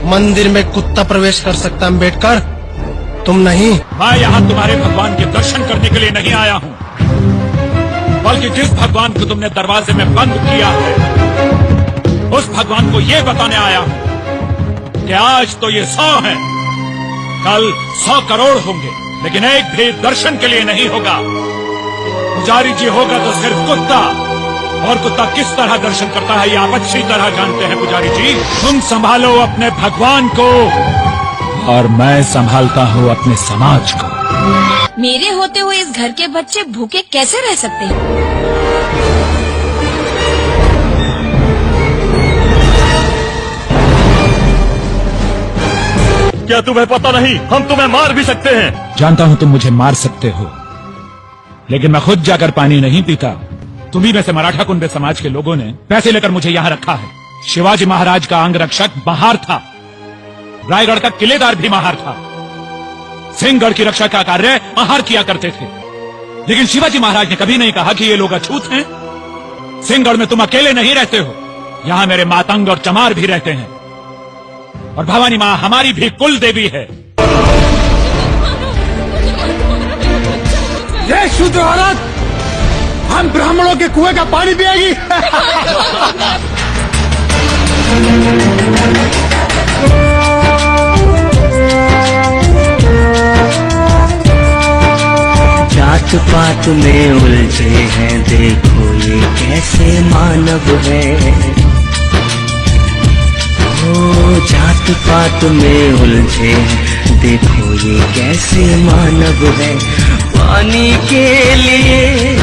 मंदिर में कुत्ता प्रवेश कर सकता अम्बेडकर, तुम नहीं। मैं यहाँ तुम्हारे भगवान के दर्शन करने के लिए नहीं आया हूँ, बल्कि जिस भगवान को तुमने दरवाजे में बंद किया है उस भगवान को ये बताने आया हूँ कि आज तो ये 100 हैं, कल 100 करोड़ होंगे, लेकिन एक भी दर्शन के लिए नहीं होगा। पुजारी जी होगा तो सिर्फ कुत्ता, और कुत्ता किस तरह दर्शन करता है ये आप अच्छी तरह जानते हैं। पुजारी जी, तुम संभालो अपने भगवान को और मैं संभालता हूँ अपने समाज को। मेरे होते हुए इस घर के बच्चे भूखे कैसे रह सकते हैं? क्या तुम्हें पता नहीं, हम तुम्हें मार भी सकते हैं। जानता हूँ तुम मुझे मार सकते हो, लेकिन मैं खुद जाकर पानी नहीं पीता। तुम्ही में से मराठा कुंबे समाज के लोगों ने पैसे लेकर मुझे यहाँ रखा है। शिवाजी महाराज का अंगरक्षक महार था, रायगढ़ का किलेदार भी महार था, सिंहगढ़ की रक्षा का कार्य महार किया करते थे। लेकिन शिवाजी महाराज ने कभी नहीं कहा कि ये लोग अछूत हैं। सिंहगढ़ में तुम अकेले नहीं रहते हो, यहाँ मेरे मातंग और चमार भी रहते हैं, और भवानी माँ हमारी भी कुल देवी है। ये शूद्र औरत हम ब्राह्मणों के कुएं का पानी पिएगी। जात पात में उलझे हैं, देखो ये कैसे मानव है। ओ जात पात में उलझे हैं, देखो ये कैसे मानव है। पानी के लिए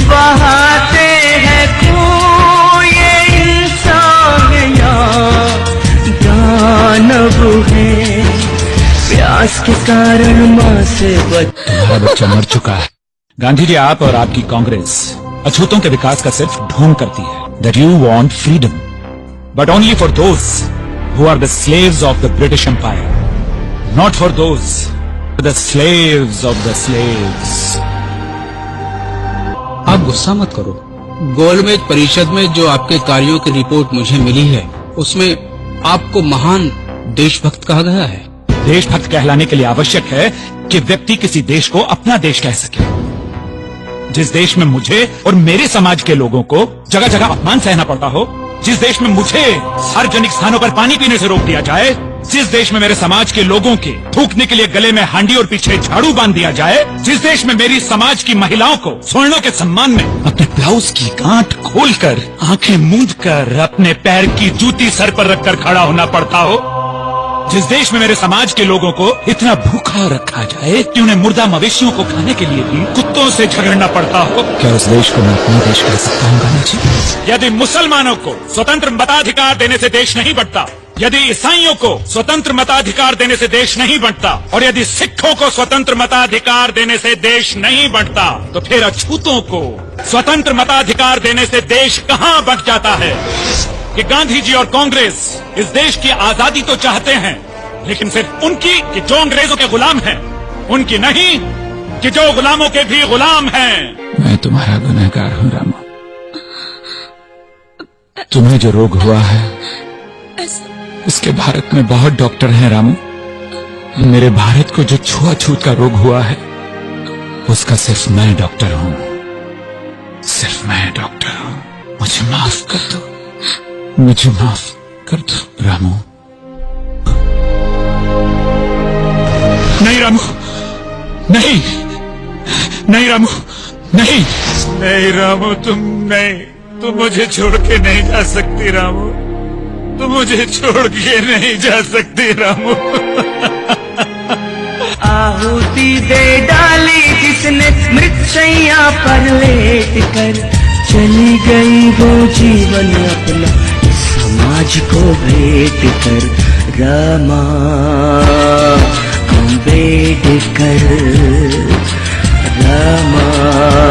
बहाते हैं खून ये इंसान या दानव है। प्यास के कारण माँ से तुम्हारा बच्चा मर चुका है। गांधी जी, आप और आपकी कांग्रेस अछूतों के विकास का सिर्फ ढोंग करती है। That you want freedom, but only for those who are the slaves of the British Empire, not for those who are the slaves of the slaves. आप गुस्सा मत करो। गोलमेज परिषद में जो आपके कार्यों की रिपोर्ट मुझे मिली है उसमें आपको महान देशभक्त कहा गया है। देशभक्त कहलाने के लिए आवश्यक है कि व्यक्ति किसी देश को अपना देश कह सके। जिस देश में मुझे और मेरे समाज के लोगों को जगह जगह अपमान सहना पड़ता हो, जिस देश में मुझे सार्वजनिक स्थानों पर पानी पीने से रोक दिया जाए, जिस देश में मेरे समाज के लोगों के थूकने के लिए गले में हांडी और पीछे झाड़ू बांध दिया जाए, जिस देश में मेरी समाज की महिलाओं को स्वर्णों के सम्मान में अपने ब्लाउज की गांठ खोलकर आंखें मूंदकर अपने पैर की जूती सर पर रखकर खड़ा होना पड़ता हो, जिस देश में मेरे समाज के लोगों को इतना भूखा रखा जाए कि उन्हें मुर्दा मवेशियों को खाने के लिए भी कुत्तों से झगड़ना पड़ता हो, क्या उस देश को मैं अपना देश कह सकता हूँ गांधी जी? यदि मुसलमानों को स्वतंत्र मताधिकार देने से देश नहीं बढ़ता, यदि ईसाइयों को स्वतंत्र मताधिकार देने से देश नहीं बढ़ता, और यदि सिखों को स्वतंत्र मताधिकार देने से देश नहीं बढ़ता, तो फिर अछूतों को स्वतंत्र मताधिकार देने से देश कहाँ बढ़ जाता है? कि गांधी जी और कांग्रेस इस देश की आजादी तो चाहते हैं, लेकिन सिर्फ उनकी कि जो अंग्रेजों के गुलाम हैं, उनकी नहीं कि जो गुलामों के भी गुलाम हैं। मैं तुम्हारा गुनहगार हूँ रामू। तुम्हें जो रोग हुआ है इसके भारत में बहुत डॉक्टर हैं रामू। मेरे भारत को जो छुआछूत का रोग हुआ है उसका सिर्फ मैं डॉक्टर हूँ, सिर्फ मैं डॉक्टर हूँ। मुझे माफ कर दो, मुझे माफ कर दो रामू। नहीं रामू, नहीं, नहीं रामू, नहीं, नहीं रामू, तुम मुझे छोड़ के नहीं जा सकती रामू, तुम मुझे छोड़ के नहीं जा सकती रामू। आहुति दे डाली जिसने मृतशैया पर लेट कर, चली गई वो जीवन अपना समाज को भेंट कर। रमा अम्बेडकर, रमा